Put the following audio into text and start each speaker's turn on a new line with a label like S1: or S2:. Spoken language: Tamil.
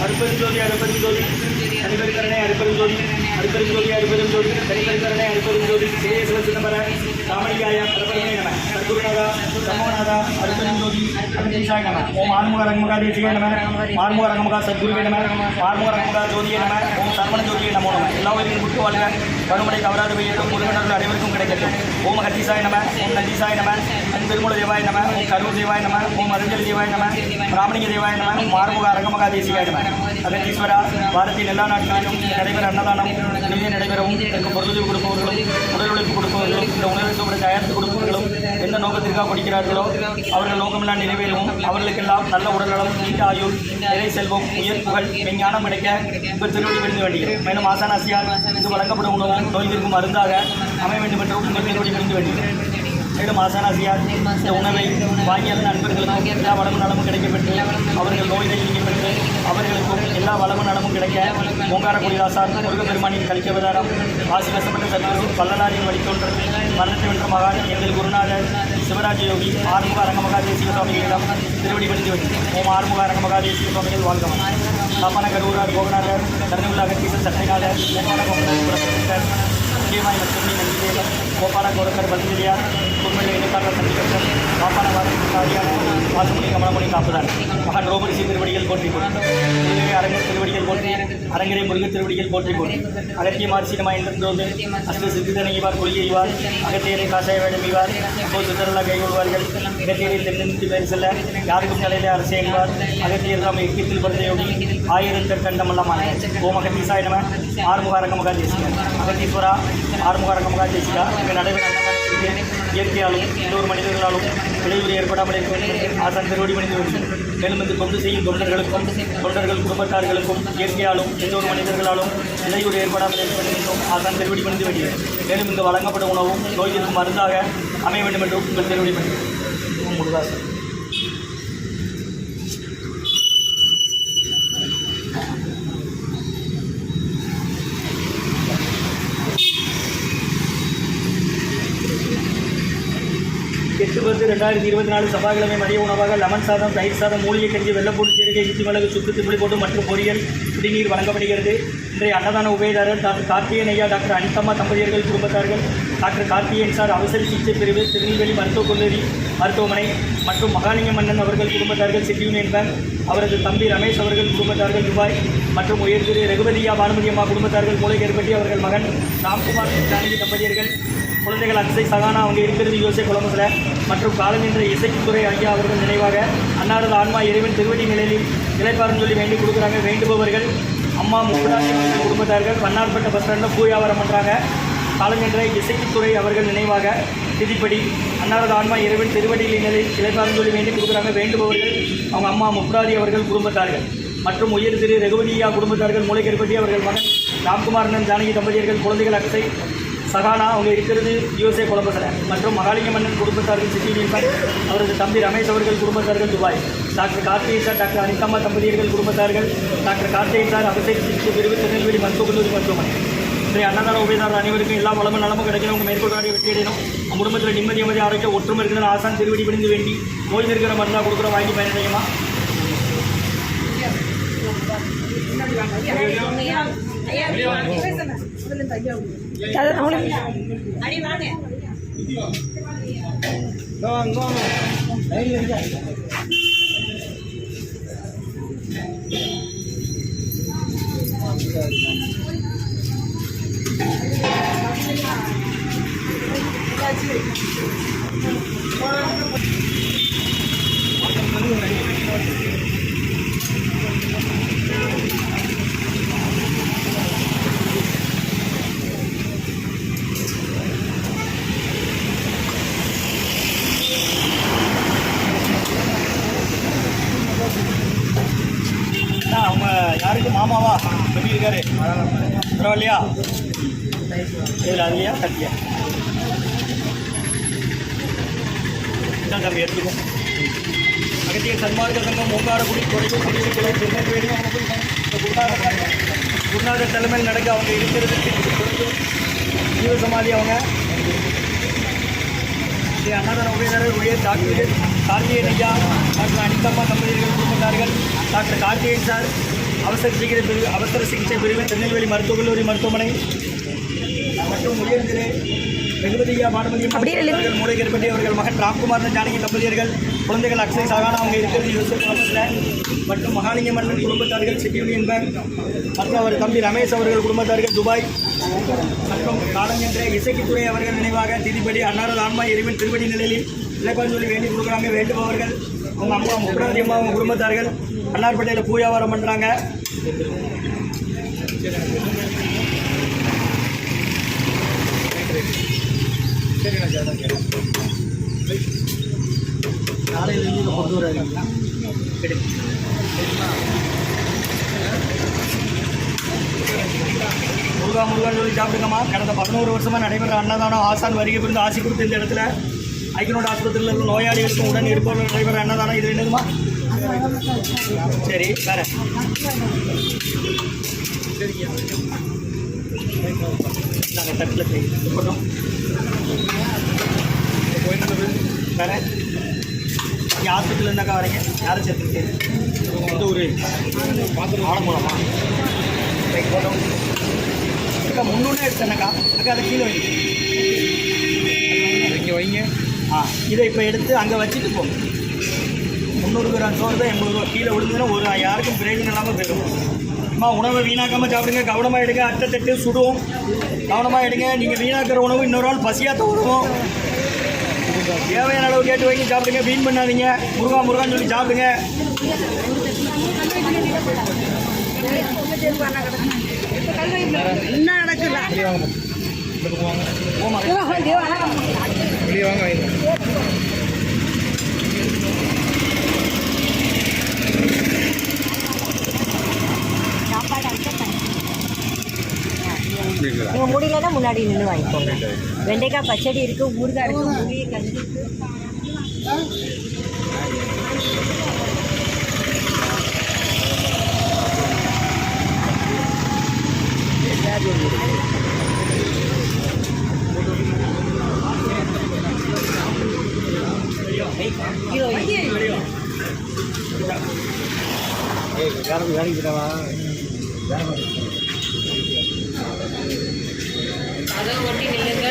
S1: அருப்பெருஞ்சோதி அருப்பெருஞ்சோதி தனிபெருக்கரணை அருப்பெருஞ்சோதி அருப்பெருஞ்சோதி அருப்பெருஞ்சோதி தனிபெருக்கரணை அருப்பெருஞ்சோதி சேயேஸ்வர சிதம்பர ராமலிங்காய பரபரமே நம சத்குருநாதா சமோநாதா அருப்பெருஞ்சோதி அருணீசாய நம ஓம் ஆன்முக ரங்கமுகா தேசிகே நம ஆன்முக ரங்கமுகா சத்குருவே நம ஆன்முக ரங்கமுகா ஜோதியே நம ஓம் சரவண ஜோதியே நமோ நம எல்லா உயிரின் முட்டு வாழ்க கருமடை தவறாது பெய்யட்டும் முருகனர்கள் அனைவருக்கும் கிடைக்கட்டும் ஓம் ஹத்தீசாய நம ஓம் நந்தீசாய நம திருமூல தேவாய நம ஓம் கரூர் தேவாய நம ஓம் அருஞ்சலி தேவாய நம ராமலிங்க தேவாய நம ஓம் ஆறுமுக அரங்கமுகா தேசிகாய நம அகத்தீஸ்வரா பாரதியின் எல்லா நாட்களிலும் நடைபெற அன்னதானம் இனிதே நடைபெறவும் எனக்கு பொருளுதவி கொடுப்பவர்களும் உடல் உழைப்பு கொடுப்பவர்களும் இந்த உணர்வுக்கு தயாரித்து கொடுப்பவர்களும் எந்த நோக்கத்திற்காக படிக்கிறார்களோ அவர்கள் நோக்கமெல்லாம் நிறைவேறவும் அவர்களுக்கெல்லாம் நல்ல உடல்நலம் நீண்ட ஆயுள் நிறை செல்வம் உயர் புகழ் விஞ்ஞானம் கிடைக்க இப்போ திருவடி விழுந்து வேண்டியது மேலும் ஆசானாசியால் இது வழங்கப்படும் உணவும் நோய்விற்கும் மருந்தாக அமைய வேண்டும் என்று உங்கள் திருவடி விழுந்து வேண்டியது மேலும் ஆசானாசியார் இந்த உணவை வாங்கிய நண்பர்களுக்கும் எல்லா வளமும் நலமும் கிடைக்கப்பெற்று அவர்கள் நோய்கள் நீக்கப்பெற்று அவர்களுக்கும் எல்லா வளமும் நலமும் கிடைக்க ஓங்கார குடிதாசார் முருகப்பெருமானின் கலிக்கவதாரம் வாசி வசப்பட்ட சத்குரு பல்லனாரின் வழித்தோன்றல் மரணத்தை வென்ற மகான் எங்கள் குருநாதர் சிவராஜ யோகி ஆறுமுக அரங்கமகா தேசிக சுவாமிகளிடம் திருவடி விழுந்து வேண்டியது ஓம் ஆறுமுக அரங்கமகா தேசிக சுவாமிகள் வாழ்கவன் காப்பான கரூரார் கோகநாதர் கருணவுள்ள அகத்தீசர் சட்டைநாதர் கோபால முக்கியமாய் லட்சுமி நந்திதேவன் கோபால கோரக்கர் பந்திரியார் கும்மலை இணைப்பாளர் சந்திகர் காப்பான வாரியான வாசுமணி கமலமணி காப்புதான் மகன் ரோபரிசி திருவடிகள் போற்றி திருவிழை அரங்கர் திருவடிகள் போற்றி அரங்கரை முருக திருவடிகள் போற்றி போற்றி அகத்திய மார்சினமாய் என்றோது அஸ்து சித்திதனைவார் கொள்கைவார் அகத்தியரை காசாய வேடம் இவார் இப்போது சித்தரெல்லாம் கைகொள்வார்கள் அகத்தியரை தென்னின்று பேர் செல்ல யாருக்கும் நிலையிலே அரசு என்பார் அகத்தியர் தாம் எக்கியத்தில் பிறந்தையோடி ஆயிரம் கண்டமல்லமான ஓம் அகத்தீசாய நம ஆறுமுக அரங்கமகா தேசிகா அகத்தீஸ்வரா ஆறுமுக அரங்கமகா தேசிகா இங்கே நடைபெற இயற்கையாலும் எல்லோரு மனிதர்களாலும் விளைவு ஏற்படாமல் இருக்க ஆசான் திருவடி மனித வேண்டும் மேலும் இந்த தொண்டு செய்யும் தொண்டர்களுக்கும் தொண்டர்கள் குடும்பத்தார்களுக்கும் இயற்கையாலும் எல்லோரு மனிதர்களாலும் விளைவு ஏற்படாமல் இருக்க வேண்டும் என்றும் ஆசான் திருவடி மனித வேண்டும் மேலும் இங்கு வழங்கப்படும் உணவும் நோய்களுக்கு மருந்தாக அமைய வேண்டும் என்றும் உங்கள் திருவடி மனித முருகாசன் எட்டு 10/2024 செவ்வாய்க்கிழமை மதிய உணவாக லெமன் சாதம் தயிர் சாதம் மூலிகை கஞ்சி வெள்ளப்பூடு சீரகை இஞ்சி மிளகு சுக்கு திப்பிளி போட்டு மற்றும் பொரியல் குடிநீர் வழங்கப்படுகிறது இன்றைய அன்னதான உபயதாரர் டாக்டர் கார்த்திகேயன் ஐயா டாக்டர் அனிதம்மா தம்பதியர்கள் குடும்பத்தார்கள் டாக்டர் கார்த்திகேயன் சார் அவசர சிகிச்சை பிரிவு திருநெல்வேலி மருத்துவக் கல்லூரி மருத்துவமனை மற்றும் மகாலிங்க மன்னன் அவர்கள் குடும்பத்தார்கள் சிட்டி யூனியன் பேங்க் அவரது தம்பி ரமேஷ் அவர்கள் குடும்பத்தார்கள் துபாய் மற்றும் உயர் திரு ரகுபதியா பானுமதி அம்மா குடும்பத்தார்கள் மூளைக்கேற்பட்டி அவர்கள் மகன் ராம்குமார் ஜானகி தம்பதியர்கள் குழந்தைகள் அக்ஸை சகானா அவங்க இருக்கிறது யோசை குழம்புல மற்றும் காலநின்ற இசைக்குத்துறை ஐயா அவர்கள் நினைவாக அன்னாரது ஆன்மா இறைவன் திருவடி நிலையில் இலைப்பாருன்னு சொல்லி வேண்டி கொடுக்குறாங்க வேண்டுபவர்கள் அம்மா முப்பதாசி குடும்பத்தார்கள் பன்னார்பட்ட பஸ் ஸ்டாண்டில் பூ வியாபாரம் பண்ணுறாங்க காலநின்ற இசைக்குத்துறை அவர்கள் நினைவாக திதிப்படி அன்னாரது ஆன்மா இறைவன் திருவடியில் நிலையில் இலைப்பாருன்னு சொல்லி வேண்டி கொடுக்குறாங்க வேண்டுபவர்கள் அவங்க அம்மா முப்பதாதி அவர்கள் குடும்பத்தார்கள் மற்றும் உயர் திரு ரகுபதியா குடும்பத்தார்கள் மூளைக்கேற்பட்டி அவர்கள் மகன் ராம்குமாரன் ஜானகி தம்பதியர்கள் குழந்தைகள் அக்ஸை சகானா அவங்க இருக்கிறது யூஎஸ்ஏ கொலம்பஸில் மற்றும் மகாலிங்க மன்னன் குடும்பத்தார்கள் சிட்டி யூனியன் பேங்க் அவரது தம்பி ரமேஷ் அவர்கள் குடும்பத்தார்கள் Dubai doctor Karthikeyan sir doctor Anithamma தம்பதியர்கள் குடும்பத்தார்கள் டாக்டர் கார்த்திகேயன் சார் அவசர சிகிச்சை பிரிவு திருநெல்வேலி மருத்துவக் கல்லூரி மருத்துவமனை இன்றைய அன்னதான உபயதாரர் அனைவருக்கும் எல்லா வளமும் நலமும் கிடைக்கணும் உங்கள் மேற்கொள்ளாடி வெற்றியடையணும் உங்கள் குடும்பத்தில் நிம்மதி அமைதி ஆரோக்கியம் ஒற்றுமை இருக்கிற ஆசான் திருவடி விழுந்து வேண்டி நோய் இருக்கிற மருந்தாக கொடுக்குற வாங்கி பயனடையுமா அவங்க யாருக்கு மாமாவா பண்ணியிருக்காரு பரவாயில்லையா இதில் அதுலையா கட்டியா இதான் தம்பி எடுத்துக்கும் அகத்திய சன்மார்க்க சங்கம் ஓங்காரக்குடி குறைக்கும் குடியிருக்கிற திருநெல்வேலி குருநாதர் தலைமையில் நடக்க அவங்க இருக்கிறது ஜீவ சமாதி அவங்க அன்னதான உபயதாரர் உயர் டாக்டர் கார்த்திகேயன் ஐயா டாக்டர் அனிதம்மா தம்பதியர்கள் குடும்பத்தார்கள் டாக்டர் கார்த்திகேயன் சார் அவசர சிகிச்சை பிரிவு திருநெல்வேலி மருத்துவக் கல்லூரி மருத்துவமனை மற்றும் உயர்திரு வெகுமதியா பானுமதி மூளைகர்பட்டி அவர்கள் மகன் ராம்குமார் ஜானகி தம்பதியர்கள் குழந்தைகள் அக்ஷய் சகானா அவங்க இருக்கிறது யூசப் குடும்பத்தில் மற்றும் மகாலிங்க மன்னன் குடும்பத்தார்கள் செட்டியூனியன் பேங்க் மற்றும் அவர் தம்பி ரமேஷ் அவர்கள் குடும்பத்தார்கள் துபாய் மற்றும் காலஞ்சென்ற இசைக்குத்துறை அவர்கள் நினைவாக திதிப்படி அன்னாரது ஆன்மா இறைவன் திருப்படி நிலையில் இலக்கான் சொல்லி வேண்டி கொடுக்குறாங்க. வேண்டுபவர்கள் உங்கள் அம்மா முப்பதாதி அம்மா அவங்க குடும்பத்தார்கள் அன்னார்பேட்டையில் பூயாவாரம் பண்ணுறாங்க. காலையிலேருந்து கொண்டு வராங்க முருகான்னு சொல்லி சாப்பிடுங்கம்மா. கடந்த 11 வருஷமாக நடைபெற்ற அன்னதானம் ஆசான் வருகை புரிந்து ஆசி கொடுத்த இந்த இடத்துல ஐக்கியனோட ஆஸ்பத்திரியில் இருக்க நோயாளிகளுக்கும் உடன் இருப்பவர்கள் நடைபெற அன்னதானம். இது என்னதுமா? சரி வேற நாங்கள் தட்டில் போட்டோம் வேற இங்கே ஆஸ்பத்திரியில் இருந்தாக்கா வரீங்க. யாரை சேர்த்துருக்கு? எந்த ஊர்? ஆலங்குளமா? போட்டோம் அக்கா முன்னூறு எடுத்தேனக்கா. அக்கா அதை கீழே வைங்க. இங்கே வைங்க. இதை இப்போ எடுத்து அங்கே வச்சுட்டு போங்க. 300 கிராம் சோறு தான் 80 ரூபா. கீழே விழுந்துன்னா ஒரு யாருக்கும் பிரயோஜனம் இல்லாமல் போயிடும். அம்மா உணவை வீணாக்காமல் சாப்பிடுங்க. கவனமாக எடுங்க. அட்டை தட்டு சுடுவோம். கவனமாக எடுங்க. நீங்கள் வீணாக்கிற உணவு இன்னொரு ஆள் பசியாத்த உணவும் தேவையான அளவு கேட்டு வைங்க. சாப்பிடுங்க. வீண் பண்ணாதீங்க. முருகான்னு சொல்லி சாப்பிடுங்க.
S2: நீங்கள் முடியலன்னா முன்னாடி நின்று வாங்கிக்கோங்க. வெண்டைக்காய் பச்சடி இருக்குது, ஊறுகாய் இருக்குது, புளி கஞ்சி
S3: அதை ஒட்டி நில்லுங்க.